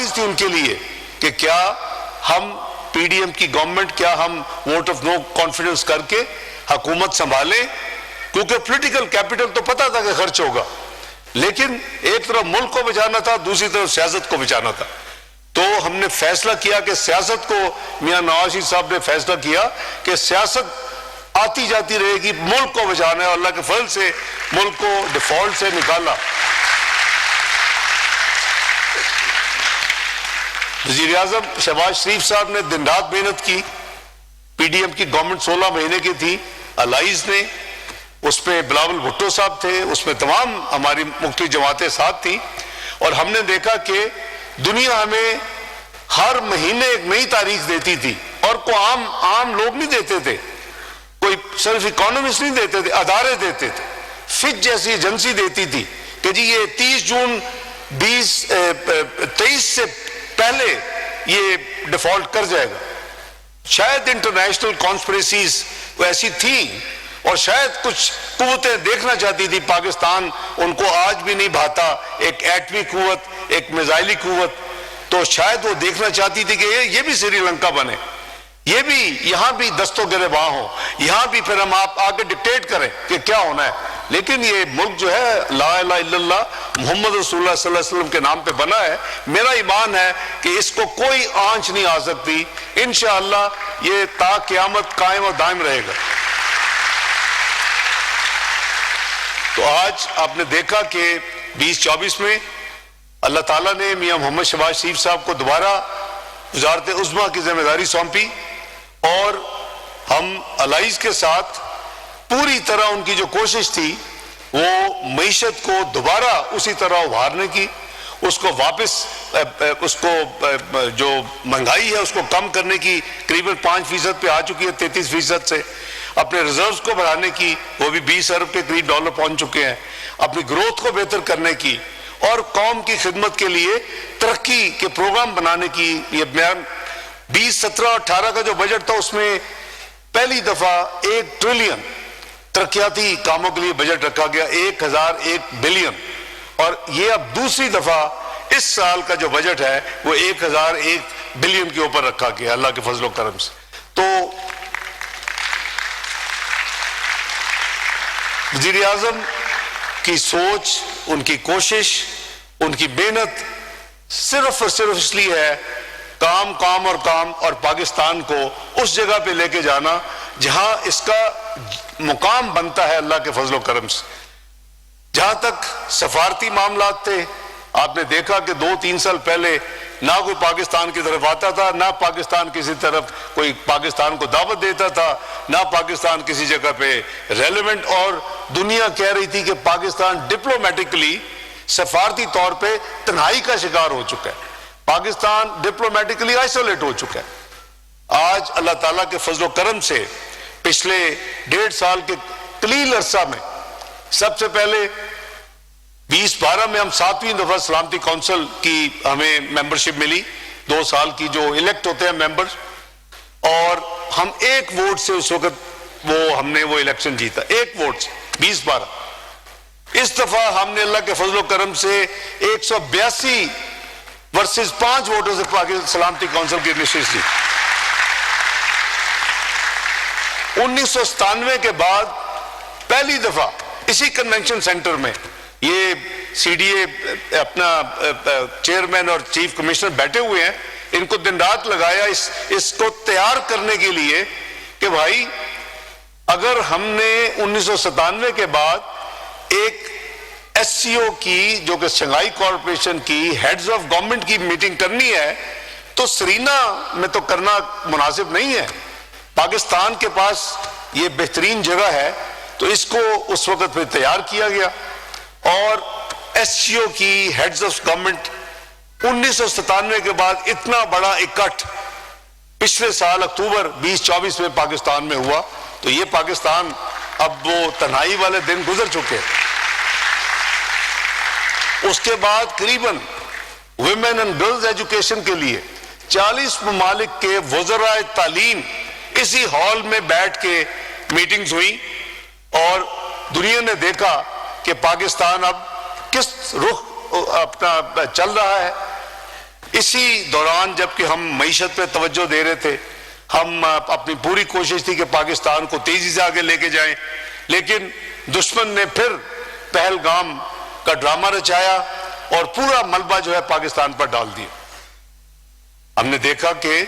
Parties تھی ان کے لیے کہ کیا ہم پی ڈی ایم کی گورنمنٹ، کیا ہم ووٹ آف نو کانفیڈنس کر کے حکومت سنبھالیں، کیونکہ پولیٹیکل کیپٹل تو پتا تھا کہ خرچ ہوگا، لیکن ایک طرف ملک کو بچانا تھا، دوسری طرف سیاست کو بچانا تھا۔ تو ہم نے فیصلہ کیا کہ سیاست کو، میاں نواز شریف صاحب نے فیصلہ کیا کہ سیاست آتی جاتی رہے گی، ملک کو بچانا ہے، اور اللہ کے فضل سے ملک کو ڈیفالٹ سے نکالا۔ وزیر اعظم شہباز شریف صاحب نے دن رات محنت کی، پی ڈی ایم کی گورنمنٹ 16 مہینے کی تھی، الائز نے، اس پہ بلاول بھٹو صاحب تھے، اس میں تمام ہماری مختلف جماعتیں ساتھ تھیں، اور ہم نے دیکھا کہ دنیا ہمیں ہر مہینے ایک نئی تاریخ دیتی تھی، اور کوئی عام لوگ نہیں دیتے تھے، کوئی صرف اکانومسٹ نہیں دیتے تھے، ادارے دیتے تھے، فچ جیسی ایجنسی دیتی تھی کہ جی یہ 30 جون 23 سے پہلے یہ ڈیفالٹ کر جائے گا۔ شاید انٹرنیشنل کانسپریسیز ایسی تھیں، اور شاید کچھ قوتیں دیکھنا چاہتی تھی پاکستان، ان کو آج بھی نہیں بھاتا ایک ایٹمی قوت، ایک میزائلی قوت، تو شاید وہ دیکھنا چاہتی تھی کہ یہ بھی سری لنکا بنے، یہ بھی یہاں بھی دست و گریباں ہوں، یہاں بھی پھر ہم آپ آگے ڈکٹیٹ کریں کہ کیا ہونا ہے۔ لیکن یہ ملک جو ہے لا الہ الا اللہ محمد رسول اللہ صلی اللہ علیہ وسلم کے نام پہ بنا ہے، میرا ایمان ہے کہ اس کو کوئی آنچ نہیں آ سکتی، انشاءاللہ یہ تا قیامت قائم و دائم رہے گا۔ تو آج آپ نے دیکھا کہ 2024 میں اللہ تعالیٰ نے میاں محمد شہباز شریف صاحب کو دوبارہ وزارت عظمیٰ کی ذمہ داری سونپی، اور ہم الائز کے ساتھ پوری طرح ان کی جو کوشش تھی وہ معیشت کو دوبارہ اسی طرح ابھارنے کی، اس کو واپس اس کو جو مہنگائی ہے اس کو کم کرنے کی، قریباً 5% پہ آ چکی ہے 33% سے، اپنے ریزروز کو بڑھانے کی، وہ بھی 20 ارب کے قریب ڈالر پہنچ چکے ہیں، اپنی گروتھ کو بہتر کرنے کی، اور قوم کی خدمت کے لیے ترقی کے پروگرام بنانے کی۔ یہ بیان 2017-18 کا جو بجٹ تھا اس میں پہلی دفعہ 1 ٹریلین ترقیاتی کاموں کے لیے بجٹ رکھا گیا، 1001 بلین، اور یہ اب دوسری دفعہ اس سال کا جو بجٹ ہے وہ 1001 بلین کے اوپر رکھا گیا اللہ کے فضل و کرم سے۔ تو وزیر اعظم کی سوچ، ان کی کوشش، ان کی محنت صرف اور صرف اس لیے ہے کام کام اور کام، اور پاکستان کو اس جگہ پہ لے کے جانا جہاں اس کا مقام بنتا ہے اللہ کے فضل و کرم سے۔ جہاں تک سفارتی معاملات تھے، آپ نے دیکھا کہ 2-3 سال پہلے نہ کوئی پاکستان کی طرف آتا تھا، نہ پاکستان کسی طرف کوئی پاکستان کو دعوت دیتا تھا، نہ پاکستان کسی جگہ پہ ریلیونٹ، اور دنیا کہہ رہی تھی کہ پاکستان ڈپلومیٹکلی سفارتی طور پہ تنہائی کا شکار ہو چکا ہے، پاکستان ڈپلومیٹکلی آئسولیٹ ہو چکا ہے۔ آج اللہ تعالیٰ کے فضل و کرم سے پچھلے 1.5 سال کے قلیل عرصہ میں، سب سے پہلے 2012 میں ہم 7ویں دفعہ سلامتی کونسل کی ہمیں ممبرشپ ملی، 2 سال کی جو الیکٹ ہوتے ہیں ممبرز، اور ہم 1 ووٹ سے اس وقت ہم نے وہ الیکشن جیتا، 1 ووٹ سے 2012۔ اس دفعہ ہم نے اللہ کے فضل و کرم سے 182 ورسز 5 ووٹوں سے پاکستان سلامتی کونسل کی نشست جیتی۔ 1997 کے بعد پہلی دفعہ اسی کنونشن سینٹر میں یہ سی ڈی اے اپنا چیئرمین اور چیف کمشنر بیٹھے ہوئے ہیں، ان کو دن رات لگایا اس کو تیار کرنے کے لیے کہ بھائی اگر ہم نے 1997 کے بعد ایک ایس سی او کی جو کہ شنگھائی کارپوریشن کی ہیڈز آف گورنمنٹ کی میٹنگ کرنی ہے تو سرینا میں تو کرنا مناسب نہیں ہے، پاکستان کے پاس یہ بہترین جگہ ہے، تو اس کو اس وقت پہ تیار کیا گیا، اور ایس سی او کی ہیڈز آف گورنمنٹ 1997 کے بعد اتنا بڑا اکٹھ پچھلے سال اکتوبر 2024 میں پاکستان میں ہوا، تو یہ پاکستان اب وہ تنہائی والے دن گزر چکے۔ اس کے بعد قریباً ویمن اینڈ گرلز ایجوکیشن کے لیے 40 ممالک کے وزرائے تعلیم اسی ہال میں بیٹھ کے میٹنگز ہوئی، اور دنیا نے دیکھا کہ پاکستان اب کس رخ اپنا چل رہا ہے۔ اسی دوران جب کہ ہم معیشت پہ توجہ دے رہے تھے، ہم اپنی پوری کوشش تھی کہ پاکستان کو تیزی سے آگے لے کے جائیں، لیکن دشمن نے پھر پہلگام کا ڈرامہ رچایا اور پورا ملبہ جو ہے پاکستان پر ڈال دیا۔ ہم نے دیکھا کہ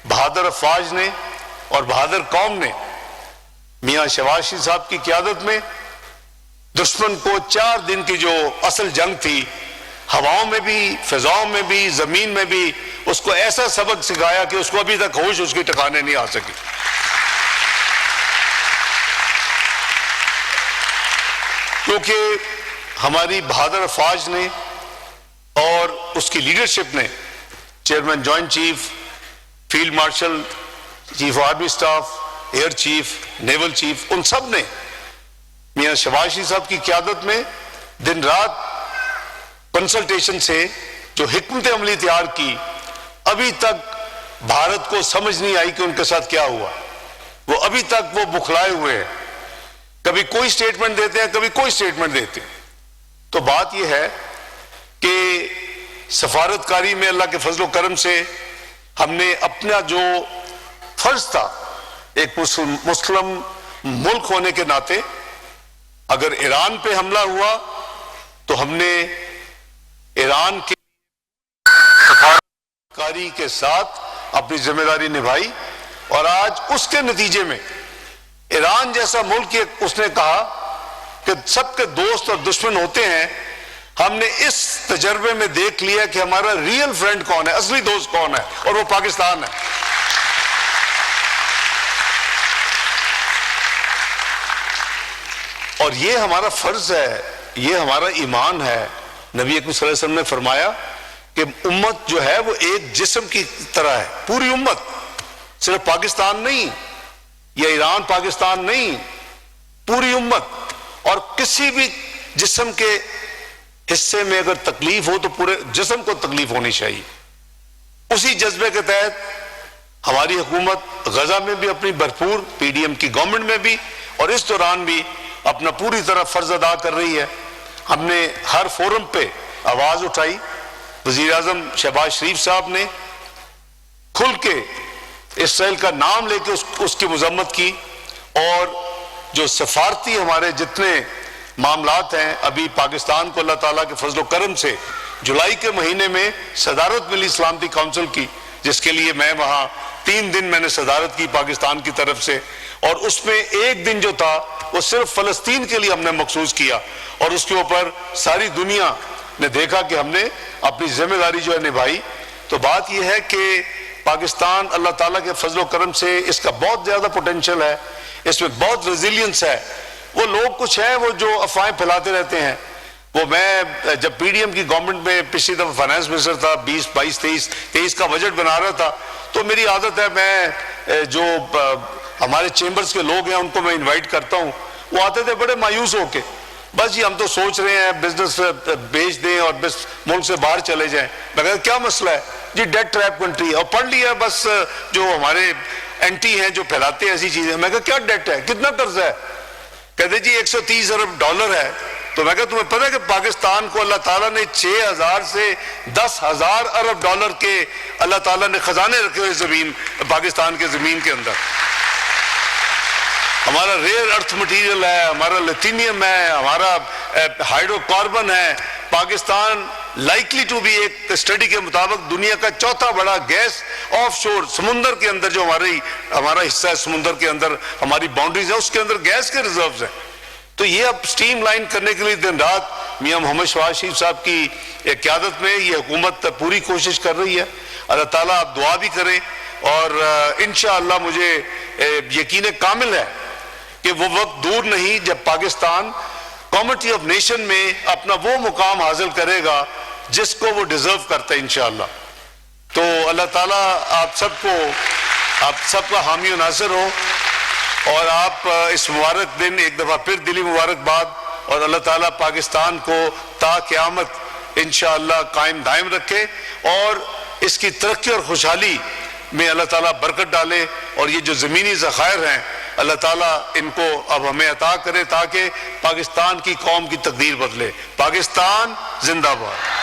بہادر افواج نے اور بہادر قوم نے میاں شہباز شریف صاحب کی قیادت میں دشمن کو 4 دن کی جو اصل جنگ تھی، ہواؤں میں بھی، فضاؤں میں بھی، زمین میں بھی، اس کو ایسا سبق سکھایا کہ اس کو ابھی تک ہوش اس کی ٹھکانے نہیں آ سکی۔ کیونکہ ہماری بہادر افواج نے اور اس کی لیڈرشپ نے، chairman joint chief, field marshal, chief of army staff, air chief, naval chief, ان سب نے میاں شہباز شریف صاحب کی قیادت میں دن رات کنسلٹیشن سے جو حکمت عملی تیار کی، ابھی تک بھارت کو سمجھ نہیں آئی کہ ان کے ساتھ کیا ہوا۔ وہ ابھی تک وہ بکھلائے ہوئے ہیں، کبھی کوئی سٹیٹمنٹ دیتے ہیں، کبھی کوئی سٹیٹمنٹ دیتے ہیں۔ تو بات یہ ہے کہ سفارتکاری میں اللہ کے فضل و کرم سے ہم نے اپنا جو فرض تھا ایک مسلم ملک ہونے کے ناطے، اگر ایران پہ حملہ ہوا تو ہم نے ایران کے سفارتکاری کے ساتھ اپنی ذمہ داری نبھائی، اور آج اس کے نتیجے میں ایران جیسا ملک اس نے کہا کہ سب کے دوست اور دشمن ہوتے ہیں۔ ہم نے اس تجربے میں دیکھ لیا کہ ہمارا ریئل فرینڈ کون ہے، اصلی دوست کون ہے، اور وہ پاکستان ہے۔ اور یہ ہمارا فرض ہے، یہ ہمارا ایمان ہے۔ نبی اکرم صلی اللہ علیہ وسلم نے فرمایا کہ امت جو ہے وہ ایک جسم کی طرح ہے، پوری امت، صرف پاکستان نہیں یا ایران پاکستان نہیں، پوری امت۔ اور کسی بھی جسم کے حصے میں اگر تکلیف ہو تو پورے جسم کو تکلیف ہونی چاہیے۔ اسی جذبے کے تحت ہماری حکومت غزہ میں بھی اپنی بھرپور، پی ڈی ایم کی گورنمنٹ میں بھی، اور اس دوران بھی اپنا پوری طرح فرض ادا کر رہی ہے۔ ہم نے ہر فورم پہ آواز اٹھائی، وزیر اعظم شہباز شریف صاحب نے کھل کے اسرائیل کا نام لے کے اس کی مذمت کی، اور جو سفارتی ہمارے جتنے معاملات ہیں، ابھی پاکستان کو اللہ تعالیٰ کے فضل و کرم سے جولائی کے مہینے میں صدارت ملی سلامتی کونسل کی، جس کے لیے میں وہاں 3 دن میں نے صدارت کی پاکستان کی طرف سے، اور اس میں ایک دن جو تھا وہ صرف فلسطین کے لیے ہم نے مخصوص کیا، اور اس کے اوپر ساری دنیا نے دیکھا کہ ہم نے اپنی ذمہ داری جو ہے نبھائی۔ تو بات یہ ہے کہ پاکستان اللہ تعالیٰ کے فضل و کرم سے اس کا بہت زیادہ پوٹینشل ہے، اس میں بہت ریزیلینس ہے۔ وہ لوگ کچھ ہیں وہ جو افواہیں پھیلاتے رہتے ہیں، وہ میں جب پی ڈی ایم کی گورنمنٹ میں پچھلی دفعہ فائنانس منسٹر تھا، 23 کا بجٹ بنا رہا تھا، تو میری عادت ہے میں جو ہمارے چیمبرز کے لوگ ہیں ان کو میں انوائٹ کرتا ہوں، وہ آتے تھے بڑے مایوس ہو کے، بس جی ہم تو سوچ رہے ہیں بزنس بیچ دیں اور بس ملک سے باہر چلے جائیں۔ میں کہا کیا مسئلہ ہے؟ جی ڈیٹ ٹریپ کنٹری ہے، اور پڑھ لیا بس جو ہمارے اینٹی ہیں جو پھیلاتے ہیں ایسی چیزیں۔ میں کہا کیا ڈیٹ ہے، کتنا قرضہ ہے؟ کہتے جی 130 ارب ڈالر ہے۔ تو میں کہا تمہیں پتہ ہے کہ پاکستان کو اللہ تعالیٰ نے 6,000 سے 10,000 ارب ڈالر کے اللہ تعالیٰ نے خزانے رکھے ہوئے زمین، پاکستان کے زمین کے اندر۔ ہمارا ریئر ارتھ مٹیریل ہے، ہمارا لیتھینیم ہے، ہمارا ہائیڈرو کاربن ہے۔ پاکستان لائکلی ٹو بی، ایک اسٹڈی کے مطابق دنیا کا 4تھا بڑا گیس آف شور، سمندر کے اندر جو ہمارا حصہ ہے، سمندر کے اندر ہماری باؤنڈریز ہیں، اس کے اندر گیس کے ریزروز ہیں۔ تو یہ اب سٹیم لائن کرنے کے لیے دن رات میاں محمد شہباز شریف صاحب کی قیادت میں یہ حکومت پوری کوشش کر رہی ہے۔ اللہ تعالیٰ آپ دعا بھی کریں، اور انشاءاللہ مجھے یقین کامل ہے کہ وہ وقت دور نہیں جب پاکستان کمیٹی آف نیشن میں اپنا وہ مقام حاصل کرے گا جس کو وہ ڈیزرو کرتا ہے انشاءاللہ۔ تو اللہ تعالیٰ آپ سب کا حامی و ناصر ہو، اور آپ اس مبارک دن ایک دفعہ پھر دلی مبارکباد، اور اللہ تعالیٰ پاکستان کو تا قیامت انشاءاللہ قائم دائم رکھے، اور اس کی ترقی اور خوشحالی میں اللہ تعالیٰ برکت ڈالے، اور یہ جو زمینی ذخائر ہیں اللہ تعالیٰ ان کو اب ہمیں عطا کرے تاکہ پاکستان کی قوم کی تقدیر بدلے۔ پاکستان زندہ باد۔